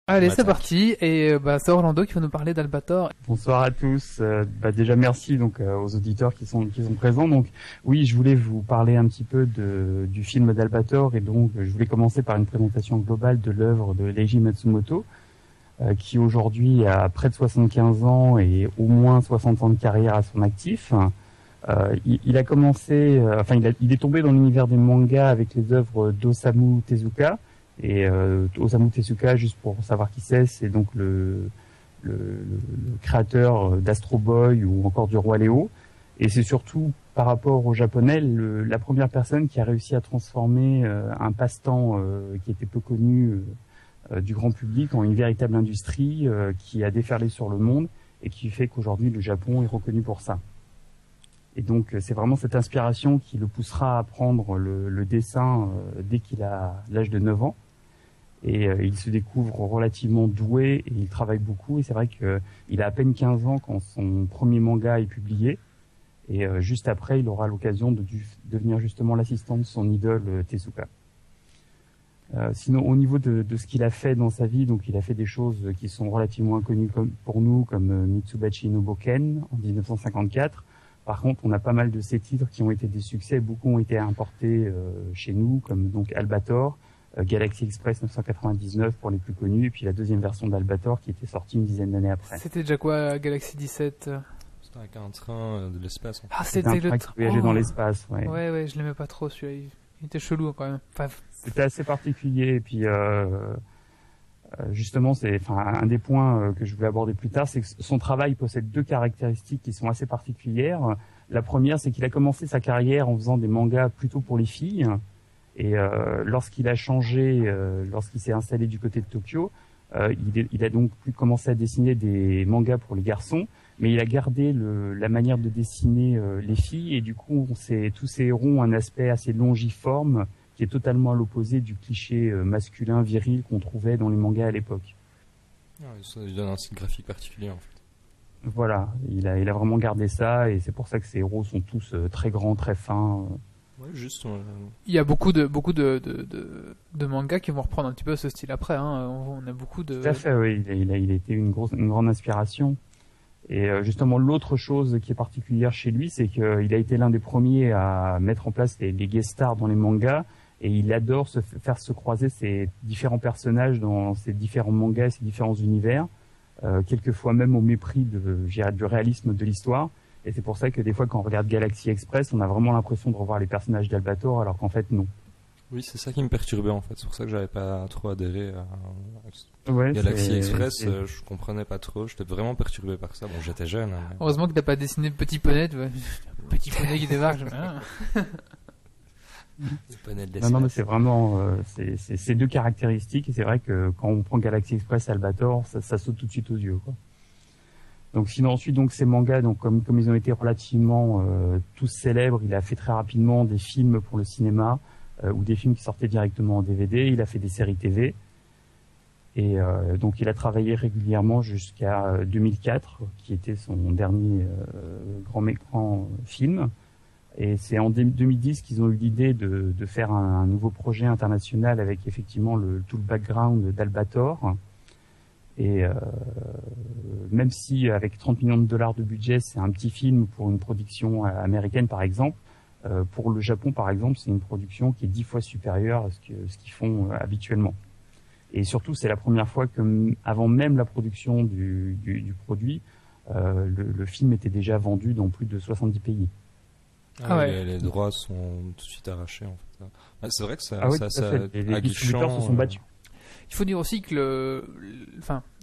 Allez, c'est Attaque. parti. Et c'est Orlando qui va nous parler d'Albator. Bonsoir à tous. Déjà merci donc aux auditeurs qui sont présents. Donc oui, je voulais vous parler un petit peu du film d'Albator et donc je voulais commencer par une présentation globale de l'œuvre de Leiji Matsumoto, qui aujourd'hui a près de 75 ans et au moins 60 ans de carrière à son actif. Il a commencé, il est tombé dans l'univers des mangas avec les œuvres d'Osamu Tezuka. Et Osamu Tezuka, juste pour savoir qui c'est donc le créateur d'Astro Boy ou encore du Roi Léo. Et c'est surtout par rapport au japonais la première personne qui a réussi à transformer un passe-temps qui était peu connu du grand public en une véritable industrie qui a déferlé sur le monde et qui fait qu'aujourd'hui le Japon est reconnu pour ça. Et donc c'est vraiment cette inspiration qui le poussera à prendre le dessin dès qu'il a l'âge de 9 ans. Et il se découvre relativement doué et il travaille beaucoup. Et c'est vrai qu'il a à peine 15 ans quand son premier manga est publié. Et juste après, il aura l'occasion de devenir justement l'assistant de son idole Tezuka. Sinon, au niveau de ce qu'il a fait dans sa vie, donc il a fait des choses qui sont relativement inconnues pour nous, comme Mitsubachi no Boken en 1954. Par contre, on a pas mal de ses titres qui ont été des succès. Beaucoup ont été importés chez nous, comme donc Albator, Galaxy Express 999 pour les plus connus, et puis la deuxième version d'Albator qui était sortie une dizaine d'années après. C'était déjà quoi, Galaxy 17? C'était avec un train de l'espace. Ah, C'était un train qui voyageait dans l'espace, ouais. Ouais, je l'aimais pas trop celui-là. Il était chelou quand même. Enfin, c'était assez particulier, et puis justement, c'est un des points que je voulais aborder plus tard, c'est que son travail possède deux caractéristiques qui sont assez particulières. La première, c'est qu'il a commencé sa carrière en faisant des mangas plutôt pour les filles. Et lorsqu'il a changé, lorsqu'il s'est installé du côté de Tokyo, il a donc pu commencer à dessiner des mangas pour les garçons, mais il a gardé la manière de dessiner les filles, et du coup, tous ces héros ont un aspect assez longiforme, qui est totalement à l'opposé du cliché masculin viril qu'on trouvait dans les mangas à l'époque. Ça lui donne un style graphique particulier en fait. Voilà, il a vraiment gardé ça, et c'est pour ça que ces héros sont tous très grands, très fins. Ouais, juste. Il y a beaucoup de mangas qui vont reprendre un petit peu ce style après. Hein. On a beaucoup de. Tout à fait, oui. Il a été une grande inspiration. Et justement, l'autre chose qui est particulière chez lui, c'est qu'il a été l'un des premiers à mettre en place les guest stars dans les mangas. Et il adore faire se croiser ces différents personnages dans ces différents mangas, ces différents univers, quelquefois même au mépris du réalisme de l'histoire. Et c'est pour ça que des fois, quand on regarde Galaxy Express, on a vraiment l'impression de revoir les personnages d'Albator, alors qu'en fait, non. Oui, c'est ça qui me perturbait en fait. C'est pour ça que j'avais pas trop adhéré à Ouais, Galaxy Express. Je comprenais pas trop. J'étais vraiment perturbé par ça. Bon, j'étais jeune. Hein, mais... Heureusement que t'as pas dessiné Petit Poney. Petit Poney qui débarque. Non, mais c'est vraiment ces deux caractéristiques. Et c'est vrai que quand on prend Galaxy Express, Albator, ça saute tout de suite aux yeux, quoi. Donc sinon ensuite donc ces mangas donc comme ils ont été relativement tous célèbres, il a fait très rapidement des films pour le cinéma ou des films qui sortaient directement en DVD, il a fait des séries TV et donc il a travaillé régulièrement jusqu'à 2004 qui était son dernier grand écran film, et c'est en 2010 qu'ils ont eu l'idée de faire un nouveau projet international avec effectivement tout le background d'Albator. Et même si avec 30 millions de dollars de budget, c'est un petit film pour une production américaine par exemple, pour le Japon par exemple, c'est une production qui est 10 fois supérieure à ce qu'ils font habituellement. Et surtout, c'est la première fois que, avant même la production du produit, le film était déjà vendu dans plus de 70 pays. Ah ouais. Les droits sont tout de suite arrachés en fait. C'est vrai que ça, oui, les distributeurs se sont battus. Il faut dire aussi que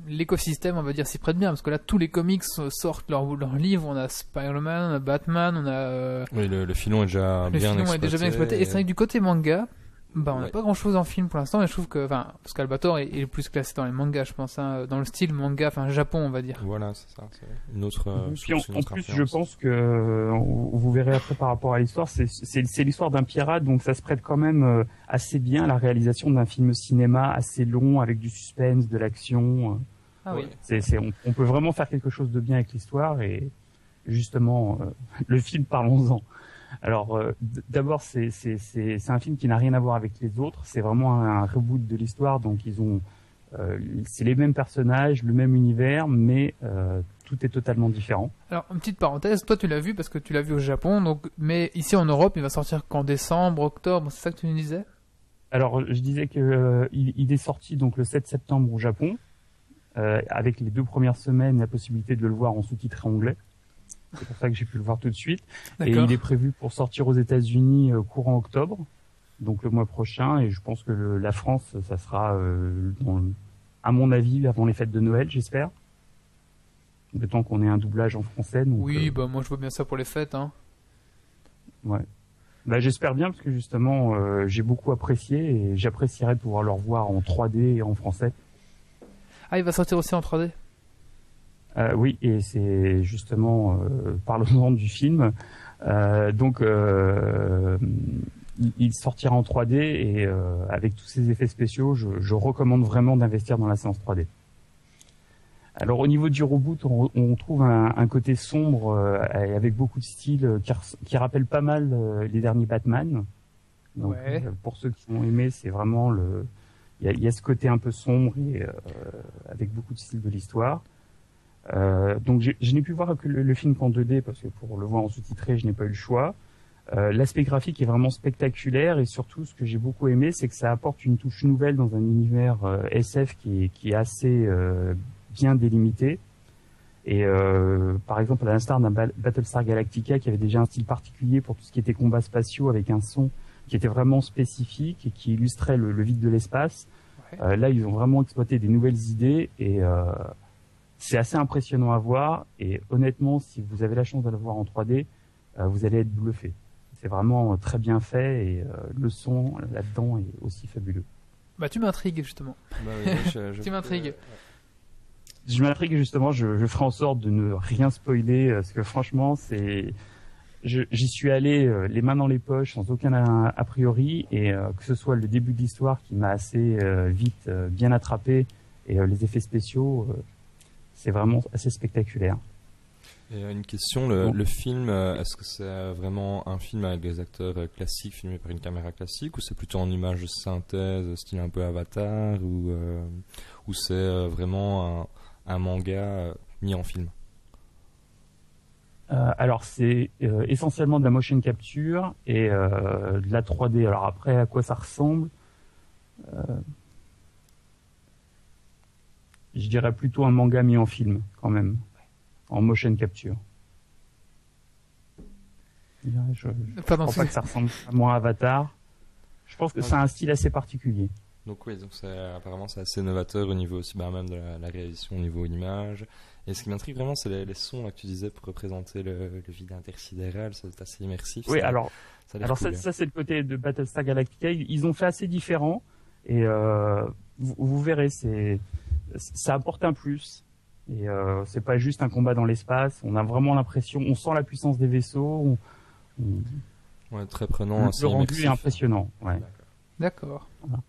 l'écosystème, on va dire, s'y prête bien, parce que là, tous les comics sortent leurs livres. On a Spider-Man, on a Batman, on a. Oui, le filon est déjà bien exploité. Et c'est vrai que du côté manga, on n'a pas grand chose en film pour l'instant, mais je trouve que, parce qu'Albator est le plus classé dans les mangas, je pense, hein, dans le style manga, Japon, on va dire. Voilà, c'est ça, c'est une autre. Puis en plus, je pense que vous verrez après par rapport à l'histoire, c'est l'histoire d'un pirate, donc ça se prête quand même assez bien à la réalisation d'un film cinéma assez long avec du suspense, de l'action. Ah oui. On peut vraiment faire quelque chose de bien avec l'histoire, et justement, le film, parlons-en. Alors, d'abord, c'est un film qui n'a rien à voir avec les autres. C'est vraiment un reboot de l'histoire. Donc, ils ont c'est les mêmes personnages, le même univers, mais tout est totalement différent. Alors, une petite parenthèse, toi tu l'as vu parce que tu l'as vu au Japon, donc, mais ici en Europe, il va sortir qu'en décembre, octobre, c'est ça que tu nous disais? Alors, je disais que il est sorti donc le 7 septembre au Japon, avec les 2 premières semaines la possibilité de le voir en sous-titré anglais. C'est pour ça que j'ai pu le voir tout de suite. D'accord. Et il est prévu pour sortir aux États-Unis courant octobre, donc le mois prochain. Et je pense que la France, ça sera, à mon avis, avant les fêtes de Noël, j'espère. Le temps qu'on ait un doublage en français. Donc, Oui, bah moi je vois bien ça pour les fêtes. Hein. Ouais. Bah, j'espère bien parce que justement, j'ai beaucoup apprécié et j'apprécierais de pouvoir le revoir en 3D et en français. Ah, il va sortir aussi en 3D? Oui, et c'est justement parlons du film. Donc, il sortira en 3D et avec tous ces effets spéciaux, je recommande vraiment d'investir dans la séance 3D. Alors au niveau du reboot, on trouve un côté sombre et avec beaucoup de style qui rappelle pas mal les derniers Batman. Donc, Ouais. Pour ceux qui ont aimé, c'est vraiment il y a ce côté un peu sombre et avec beaucoup de style de l'histoire. Donc je n'ai pu voir que le film qu'en 2D parce que pour le voir en sous-titré, je n'ai pas eu le choix. L'aspect graphique est vraiment spectaculaire et surtout ce que j'ai beaucoup aimé, c'est que ça apporte une touche nouvelle dans un univers SF qui est assez bien délimité. Et par exemple, à l'instar d'un Battlestar Galactica qui avait déjà un style particulier pour tout ce qui était combats spatiaux avec un son qui était vraiment spécifique et qui illustrait le vide de l'espace. Ouais. Là, ils ont vraiment exploité des nouvelles idées et c'est assez impressionnant à voir. Et honnêtement, si vous avez la chance de le voir en 3D, vous allez être bluffé. C'est vraiment très bien fait et le son là-dedans est aussi fabuleux. Bah tu m'intrigues justement. Bah oui, Tu m'intrigues. Je m'intrigue justement, je ferai en sorte de ne rien spoiler parce que franchement, j'y suis allé les mains dans les poches sans aucun a priori et que ce soit le début de l'histoire qui m'a assez vite bien attrapé et les effets spéciaux, c'est vraiment assez spectaculaire. Et une question, le film, est-ce que c'est vraiment un film avec des acteurs classiques filmés par une caméra classique ou c'est plutôt en image de synthèse, style un peu Avatar ou c'est vraiment un manga mis en film? Alors c'est essentiellement de la motion capture et de la 3D. Alors après, à quoi ça ressemble je dirais plutôt un manga mis en film quand même, en motion capture. Je Pardon, crois pas que ça ressemble vraiment à Avatar. Je pense que c'est un style assez particulier. Donc oui, donc apparemment c'est assez novateur au niveau aussi même de la réalisation au niveau image. Et ce qui m'intrigue vraiment, c'est les sons là, que tu disais pour représenter le vide intersidéral, c'est assez immersif. Oui, ça, alors cool, ça c'est le côté de Battlestar Galactica. Ils ont fait assez différent et vous verrez, ça apporte un plus. Et c'est pas juste un combat dans l'espace. On a vraiment l'impression, on sent la puissance des vaisseaux. Ouais, très prenant. Le rendu est impressionnant. Ouais. D'accord. Voilà.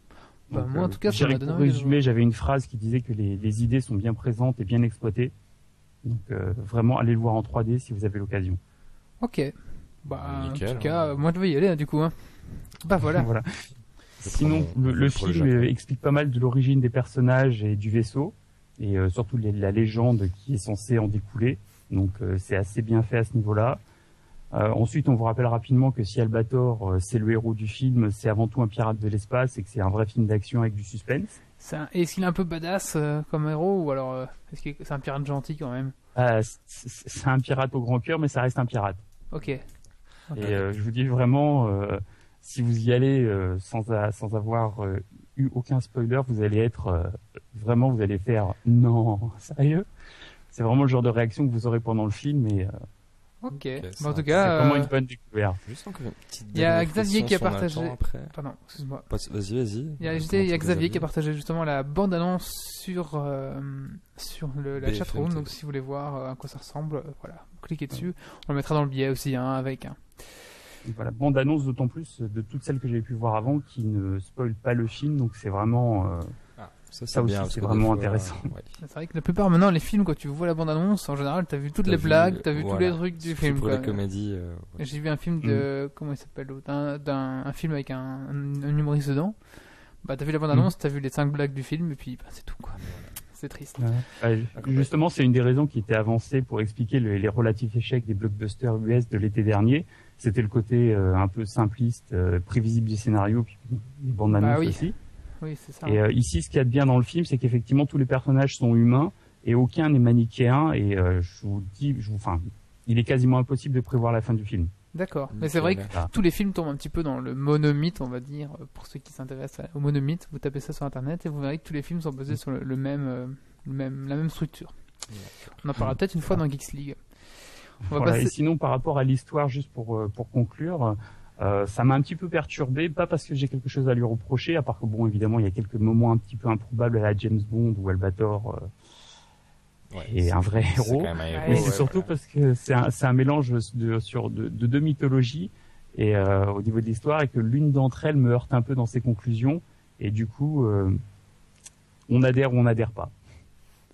Bah, Donc, moi en tout cas, ça m'a donné pour envie de résumer, j'avais une phrase qui disait que les idées sont bien présentes et bien exploitées. Donc vraiment, allez le voir en 3D si vous avez l'occasion. Ok. Bah, Nickel, en tout cas, moi je vais y aller du coup. Hein. Bah voilà. Voilà. Sinon, le film explique pas mal de l'origine des personnages et du vaisseau, et surtout la légende qui est censée en découler. Donc c'est assez bien fait à ce niveau-là. Ensuite, on vous rappelle rapidement que si Albator, c'est le héros du film, c'est avant tout un pirate de l'espace et que c'est un vrai film d'action avec du suspense. Est-ce qu'il est un peu badass comme héros ou alors est-ce que c'est un pirate gentil quand même? C'est un pirate au grand cœur, mais ça reste un pirate. Ok. Et je vous dis vraiment, si vous y allez sans avoir eu aucun spoiler, vous allez être vraiment, vous allez faire non, sérieux. C'est vraiment le genre de réaction que vous aurez pendant le film et Ok. c'est Bah, en tout c'est cas, vraiment une bonne découverte. Juste encore une petite il y a dernière Xavier question, qui a si on partagé. le temps après. Pardon, excuse-moi. Vas-y. Il y a Xavier qui a partagé justement la bande-annonce sur la BFM chatroom, TV. donc si vous voulez voir à quoi ça ressemble, voilà, cliquez dessus. On le mettra dans le billet aussi, hein, avec. Hein. Donc voilà, bande annonce d'autant plus de toutes celles que j'avais pu voir avant qui ne spoilent pas le film, donc c'est vraiment Ça aussi, bien, parce c'est que vraiment des fois, intéressant. ouais. C'est vrai que la plupart maintenant, les films, quand tu vois la bande-annonce, en général, t'as vu toutes les blagues, t'as vu tous voilà. les trucs du Surtout film. pour Quoi. les comédies. J'ai vu un film de. Comment il s'appelle l'autre un film avec un humoriste dedans. Bah, t'as vu la bande-annonce, t'as vu les 5 blagues du film, et puis bah, c'est tout, quoi. C'est triste. Justement, c'est une des raisons qui était avancée pour expliquer les relatifs échecs des blockbusters US de l'été dernier. C'était le côté un peu simpliste, prévisible du scénario, puis les bandes annonces aussi. Oui, c'est ça. Et ici, ce qu'il y a de bien dans le film, c'est qu'effectivement, tous les personnages sont humains et aucun n'est manichéen. Et il est quasiment impossible de prévoir la fin du film. D'accord. Mais c'est vrai que tous les films tombent un petit peu dans le monomythe, on va dire, pour ceux qui s'intéressent au monomythe. Vous tapez ça sur Internet et vous verrez que tous les films sont basés sur la même structure. On en parlera peut-être une fois dans Geeks League. Et sinon, par rapport à l'histoire, juste pour conclure, ça m'a un petit peu perturbé, pas parce que j'ai quelque chose à lui reprocher, à part que bon, évidemment, il y a quelques moments un petit peu improbables à la James Bond où Albator est un vrai héros, mais c'est surtout parce que c'est un mélange de deux mythologies et au niveau de l'histoire, et que l'une d'entre elles me heurte un peu dans ses conclusions, et du coup, on adhère ou on n'adhère pas.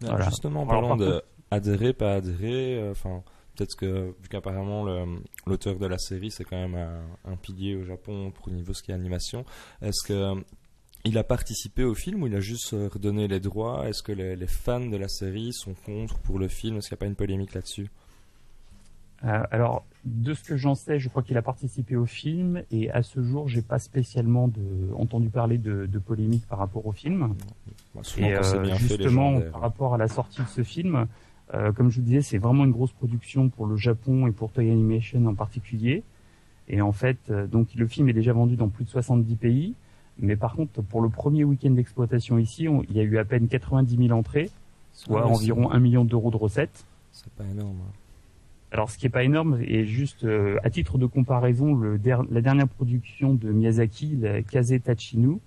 Voilà. Justement, en parlant de adhérer, pas adhérer, peut-être que, vu qu'apparemment l'auteur de la série, c'est quand même un pilier au Japon pour niveau ski animation, est-ce que il a participé au film ou il a juste redonné les droits? Est-ce que les fans de la série sont contre pour le film? Est-ce qu'il n'y a pas une polémique là-dessus? Alors, de ce que j'en sais, je crois qu'il a participé au film, et à ce jour, j'ai pas spécialement entendu parler de polémique par rapport au film. Souvent, quand c'est bien justement, fait, par rapport à la sortie de ce film, comme je vous disais, c'est vraiment une grosse production pour le Japon et pour Toei Animation en particulier. Et en fait, donc le film est déjà vendu dans plus de 70 pays. Mais par contre, pour le premier week-end d'exploitation ici, il y a eu à peine 90 000 entrées, soit environ 1 million d'euros de recettes. C'est pas énorme. Alors, ce qui est pas énorme, et juste à titre de comparaison, la dernière production de Miyazaki, la Kaze Tachinu,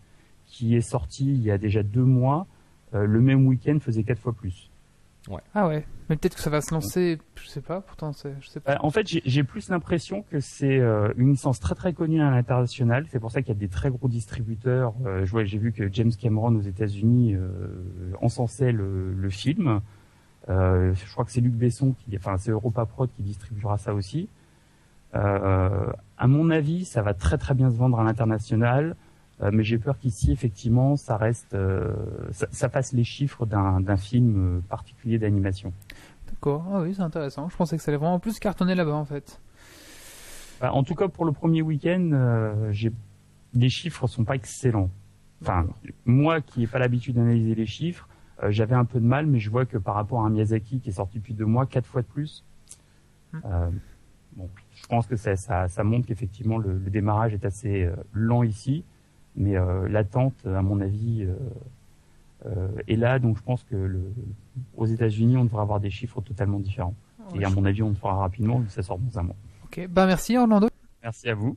qui est sortie il y a déjà 2 mois, le même week-end faisait 4 fois plus. Ouais. Ah ouais, mais peut-être que ça va se lancer, je sais pas, pourtant je sais pas. En fait, j'ai plus l'impression que c'est une licence très très connue à l'international, c'est pour ça qu'il y a des très gros distributeurs. J'ai vu que James Cameron aux États-Unis encensait le film. Je crois que c'est Luc Besson c'est Europa Prod qui distribuera ça aussi. À mon avis, ça va très très bien se vendre à l'international. Mais j'ai peur qu'ici, effectivement, ça reste, ça fasse les chiffres d'un film particulier d'animation. D'accord, ah oui, c'est intéressant. Je pensais que ça allait vraiment plus cartonner là-bas, en fait. En tout cas, pour le premier week-end, les chiffres sont pas excellents. Enfin, moi qui n'ai pas l'habitude d'analyser les chiffres, j'avais un peu de mal, mais je vois que par rapport à un Miyazaki qui est sorti depuis 2 mois, 4 fois de plus. Je pense que ça montre qu'effectivement le démarrage est assez lent ici. Mais l'attente, à mon avis, est là. Donc je pense que aux États-Unis, on devrait avoir des chiffres totalement différents. Et à mon avis, on le fera rapidement, vu que ça sort dans 1 mois. Ok, merci Orlando. Merci à vous.